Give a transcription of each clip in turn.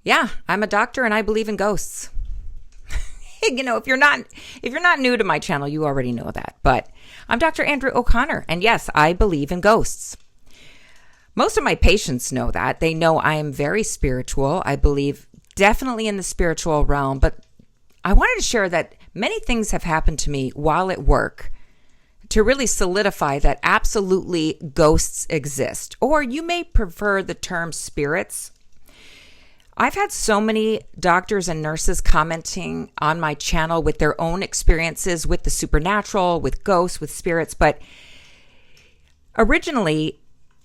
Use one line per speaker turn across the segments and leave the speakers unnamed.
Yeah, I'm a doctor and I believe in ghosts. If you're not new to my channel, you already know that. But I'm Dr. Andrew O'Connor, and yes, I believe in ghosts. Most of my patients know that. They know I am very spiritual. I believe definitely in the spiritual realm, but I wanted to share that many things have happened to me while at work to really solidify that absolutely ghosts exist. Or you may prefer the term spirits. I've had so many doctors and nurses commenting on my channel with their own experiences with the supernatural, with ghosts, with spirits. But originally,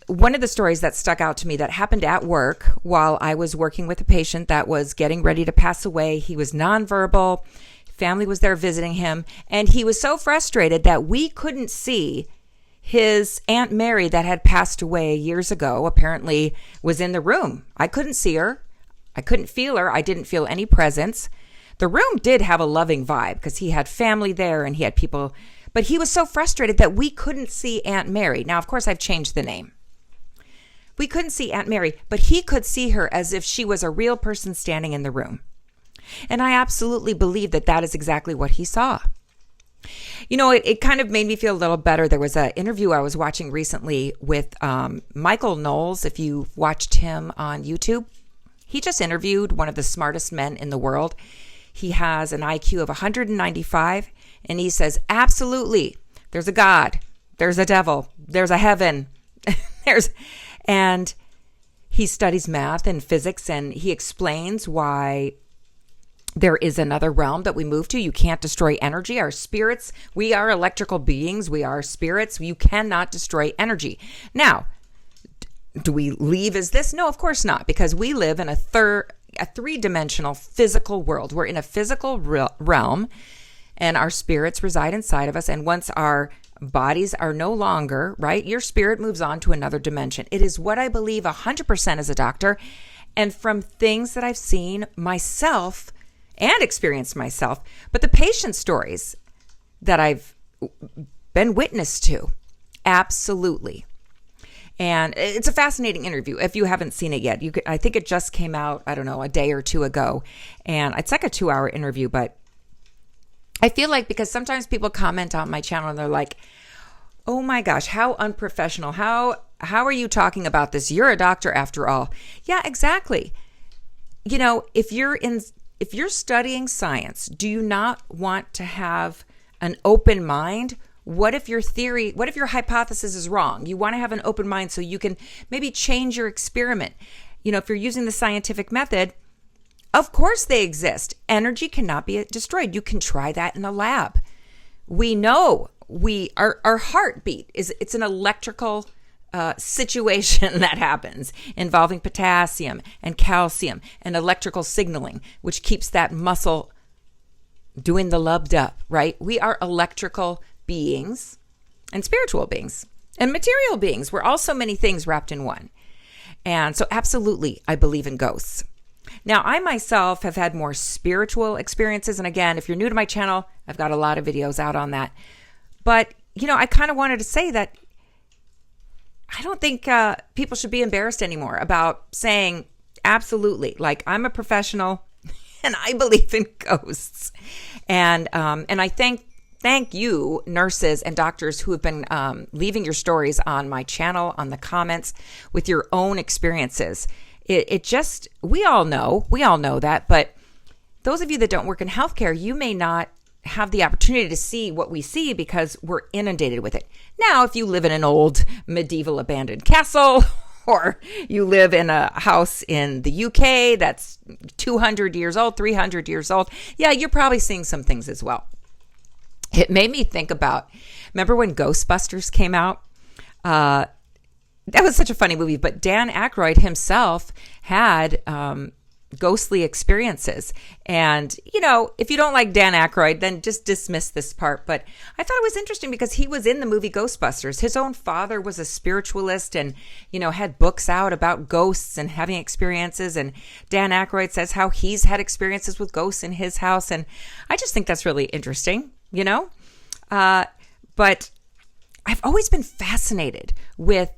one of the stories that stuck out to me that happened at work while I was working with a patient that was getting ready to pass away. He was nonverbal. Family was there visiting him. And he was so frustrated that we couldn't see his Aunt Mary that had passed away years ago, apparently was in the room. I couldn't see her. I couldn't feel her. I didn't feel any presence. The room did have a loving vibe because he had family there and he had people, but he was so frustrated that we couldn't see Aunt Mary. Now, of course, I've changed the name. We couldn't see Aunt Mary, but he could see her as if she was a real person standing in the room. And I absolutely believe that that is exactly what he saw. It kind of made me feel a little better. There was an interview I was watching recently with Michael Knowles, if you watched him on YouTube. He just interviewed one of the smartest men in the world. He has an IQ of 195, and he says, absolutely, there's a God, there's a devil, there's a heaven, and he studies math and physics, and he explains why there is another realm that we move to. You can't destroy energy. Our spirits, we are electrical beings. We are spirits. You cannot destroy energy. Now, do we leave as this? No, of course not, because we live in a three-dimensional physical world. We're in a physical realm, and our spirits reside inside of us. And once our bodies are no longer, right, your spirit moves on to another dimension. It is what I believe 100% as a doctor. And from things that I've seen myself and experienced myself, but the patient stories that I've been witness to, absolutely. And it's a fascinating interview. If you haven't seen it yet, I think it just came out, I don't know, a day or two ago. And it's like a 2-hour interview, but I feel like because sometimes people comment on my channel and they're like, oh my gosh, how unprofessional. How are you talking about this? You're a doctor after all. Yeah, exactly. If you're studying science, do you not want to have an open mind? What if your hypothesis is wrong? You want to have an open mind so you can maybe change your experiment. If you're using the scientific method, of course they exist. Energy cannot be destroyed. You can try that in a lab. We know our heartbeat it's an electrical situation that happens involving potassium and calcium and electrical signaling, which keeps that muscle doing the lubbed up, right? We are electrical beings and spiritual beings and material beings. We're all so many things wrapped in one. And so absolutely, I believe in ghosts. Now, I myself have had more spiritual experiences. And again, if you're new to my channel, I've got a lot of videos out on that. But, I kind of wanted to say that I don't think people should be embarrassed anymore about saying absolutely, like I'm a professional and I believe in ghosts. And I thank you, nurses and doctors who have been leaving your stories on my channel, on the comments with your own experiences. We all know that, but those of you that don't work in healthcare, you may not have the opportunity to see what we see because we're inundated with it. Now, if you live in an old medieval abandoned castle, or you live in a house in the UK that's 200 years old, 300 years old, yeah, you're probably seeing some things as well. It made me think about, remember when Ghostbusters came out? That was such a funny movie, but Dan Aykroyd himself had ghostly experiences. And, if you don't like Dan Aykroyd, then just dismiss this part. But I thought it was interesting because he was in the movie Ghostbusters. His own father was a spiritualist and, had books out about ghosts and having experiences. And Dan Aykroyd says how he's had experiences with ghosts in his house. And I just think that's really interesting, But I've always been fascinated with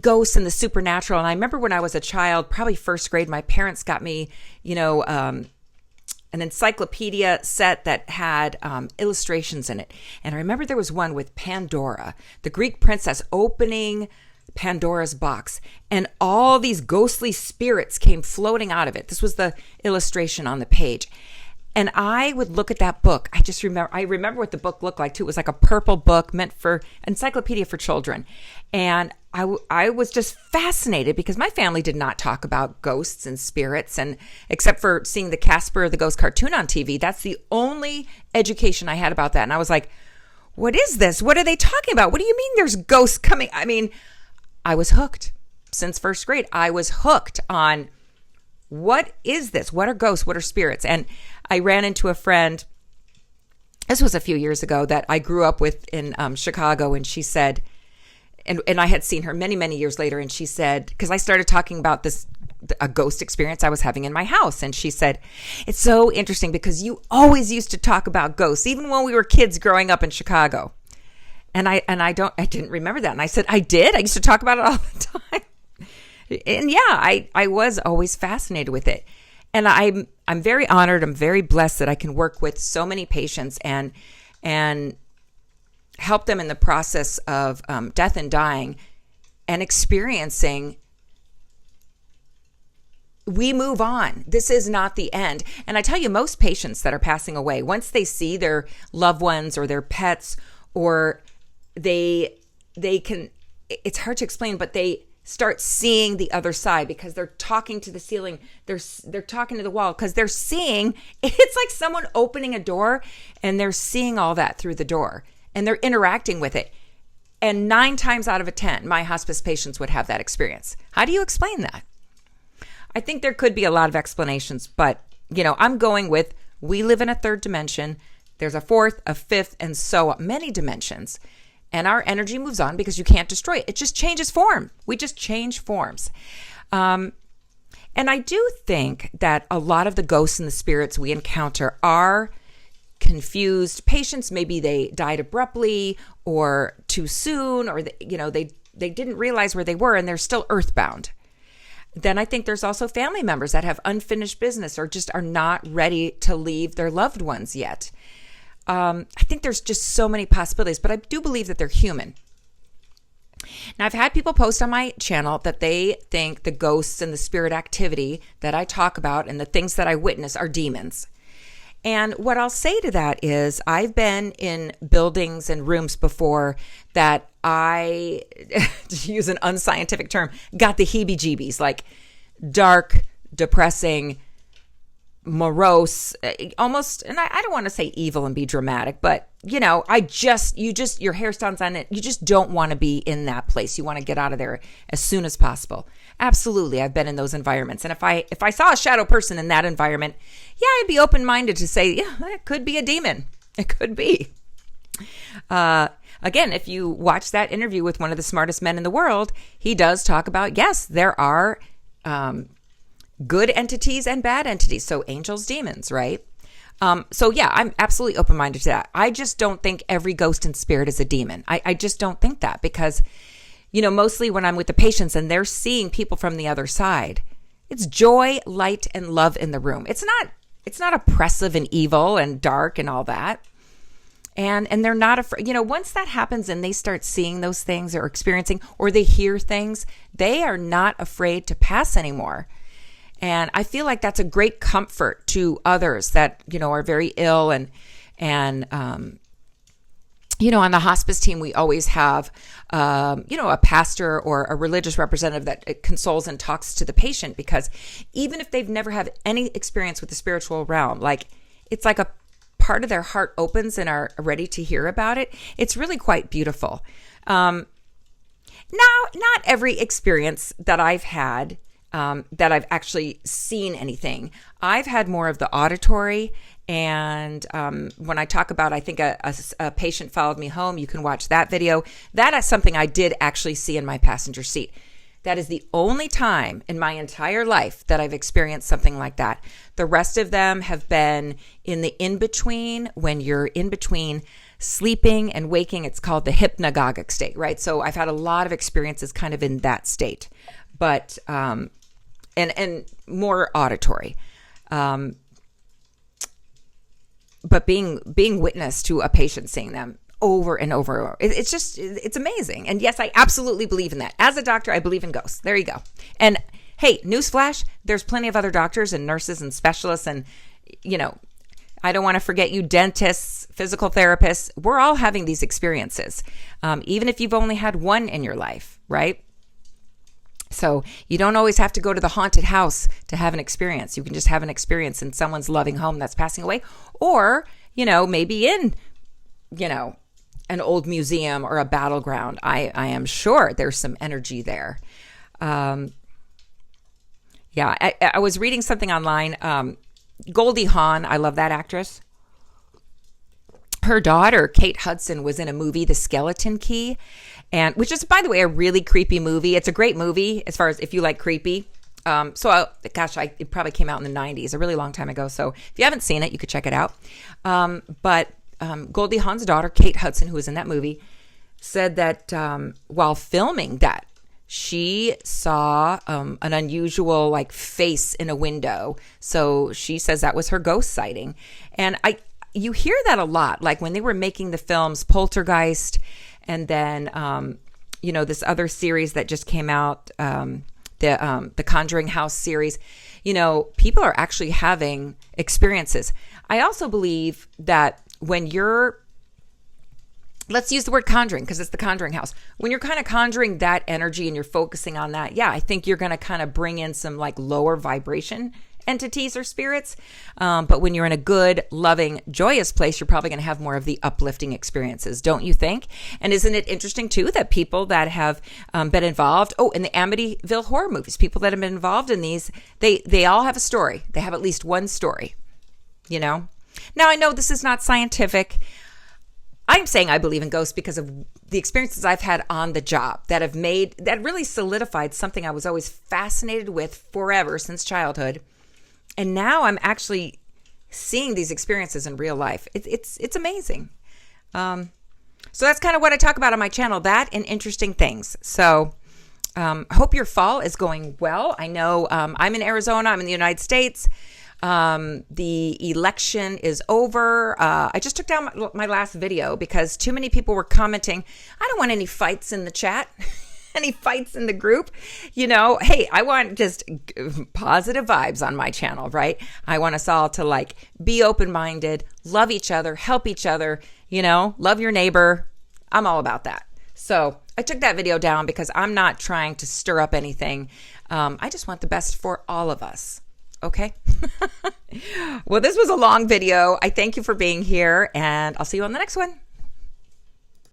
ghosts and the supernatural. And I remember when I was a child, probably first grade, my parents got me, an encyclopedia set that had illustrations in it. And I remember there was one with Pandora, the Greek princess opening Pandora's box, and all these ghostly spirits came floating out of it. This was the illustration on the page. And I would look at that book. I remember what the book looked like too. It was like a purple book meant for encyclopedia for children. And I was just fascinated because my family did not talk about ghosts and spirits. And except for seeing the Casper the Ghost cartoon on TV, that's the only education I had about that. And I was like, what is this? What are they talking about? What do you mean there's ghosts coming? I mean, I was hooked since first grade. I was hooked on what is this? What are ghosts? What are spirits? And I ran into a friend, this was a few years ago, that I grew up with in Chicago. And she said, and I had seen her many, many years later. And she said, because I started talking about a ghost experience I was having in my house. And she said, it's so interesting because you always used to talk about ghosts, even when we were kids growing up in Chicago. And I didn't remember that. And I said, I did. I used to talk about it all the time. And yeah, I was always fascinated with it. And I'm very honored. I'm very blessed that I can work with so many patients and help them in the process of death and dying and experiencing. We move on. This is not the end. And I tell you, most patients that are passing away, once they see their loved ones or their pets, or they can, it's hard to explain, but they start seeing the other side because they're talking to the ceiling. They're talking to the wall because they're seeing, it's like someone opening a door and they're seeing all that through the door and they're interacting with it. And 9 times out of 10, my hospice patients would have that experience. How do you explain that? I think there could be a lot of explanations, but I'm going with, we live in a 3rd dimension. There's a 4th, a 5th, and so many dimensions. And our energy moves on because you can't destroy it. It just changes form. We just change forms. And I do think that a lot of the ghosts and the spirits we encounter are confused patients. Maybe they died abruptly or too soon, or they didn't realize where they were and they're still earthbound. Then I think there's also family members that have unfinished business or just are not ready to leave their loved ones yet. I think there's just so many possibilities, but I do believe that they're human. Now, I've had people post on my channel that they think the ghosts and the spirit activity that I talk about and the things that I witness are demons. And what I'll say to that is I've been in buildings and rooms before that I, to use an unscientific term, got the heebie-jeebies, like dark, depressing, morose, almost, and I don't want to say evil and be dramatic, but your hair stands on it. You just don't want to be in that place. You want to get out of there as soon as possible. Absolutely. I've been in those environments. And if I saw a shadow person in that environment, yeah, I'd be open-minded to say, yeah, it could be a demon. It could be. Again, if you watch that interview with one of the smartest men in the world, he does talk about, yes, there are, good entities and bad entities. So angels, demons, right? So yeah, I'm absolutely open-minded to that. I just don't think every ghost and spirit is a demon. I just don't think that because, mostly when I'm with the patients and they're seeing people from the other side, it's joy, light, and love in the room. It's not oppressive and evil and dark and all that. And they're not afraid. Once that happens and they start seeing those things or experiencing, or they hear things, they are not afraid to pass anymore. And I feel like that's a great comfort to others that, are very ill and on the hospice team, we always have, a pastor or a religious representative that consoles and talks to the patient, because even if they've never had any experience with the spiritual realm, like it's like a part of their heart opens and are ready to hear about it. It's really quite beautiful. Now, not every experience that I've had that I've actually seen anything. I've had more of the auditory. And when I talk about, I think a patient followed me home, you can watch that video. That is something I did actually see in my passenger seat. That is the only time in my entire life that I've experienced something like that. The rest of them have been in the in-between, when you're in between sleeping and waking. It's called the hypnagogic state, right? So I've had a lot of experiences kind of in that state, but and more auditory. But being witness to a patient seeing them over and over, it's amazing. And yes, I absolutely believe in that. As a doctor, I believe in ghosts. There you go. And hey, newsflash, there's plenty of other doctors and nurses and specialists, and I don't want to forget you dentists, physical therapists. We're all having these experiences, even if you've only had one in your life, right? So you don't always have to go to the haunted house to have an experience. You can just have an experience in someone's loving home that's passing away, or, maybe in, an old museum or a battleground. I am sure there's some energy there. I was reading something online. Goldie Hawn, I love that actress. Her daughter, Kate Hudson, was in a movie, The Skeleton Key, which is, by the way, a really creepy movie. It's a great movie as far as if you like creepy. It probably came out in the 90s, a really long time ago. So if you haven't seen it, you could check it out. But Goldie Hawn's daughter, Kate Hudson, who was in that movie, said that while filming that, she saw an unusual face in a window. So she says that was her ghost sighting. And you hear that a lot, like when they were making the films Poltergeist, and then this other series that just came out, the Conjuring House series. People are actually having experiences. I also believe that when let's use the word conjuring because it's the Conjuring House. When you're kind of conjuring that energy and you're focusing on that, I think you're going to kind of bring in some lower vibration entities or spirits. But when you're in a good, loving, joyous place, you're probably going to have more of the uplifting experiences, don't you think? And isn't it interesting too that people that have been involved, in the Amityville horror movies, people that have been involved in these, they all have a story. They have at least one story, Now I know this is not scientific. I'm saying I believe in ghosts because of the experiences I've had on the job that really solidified something I was always fascinated with forever since childhood. And now I'm actually seeing these experiences in real life. It's amazing. So that's kind of what I talk about on my channel, that and interesting things. So hope your fall is going well. I know I'm in Arizona. I'm in the United States. The election is over. I just took down my last video because too many people were commenting, I don't want any fights in the chat, any fights in the group. Hey, I want just positive vibes on my channel, right? I want us all to be open-minded, love each other, help each other, love your neighbor. I'm all about that. So I took that video down because I'm not trying to stir up anything. I just want the best for all of us. Okay. Well, this was a long video. I thank you for being here, and I'll see you on the next one.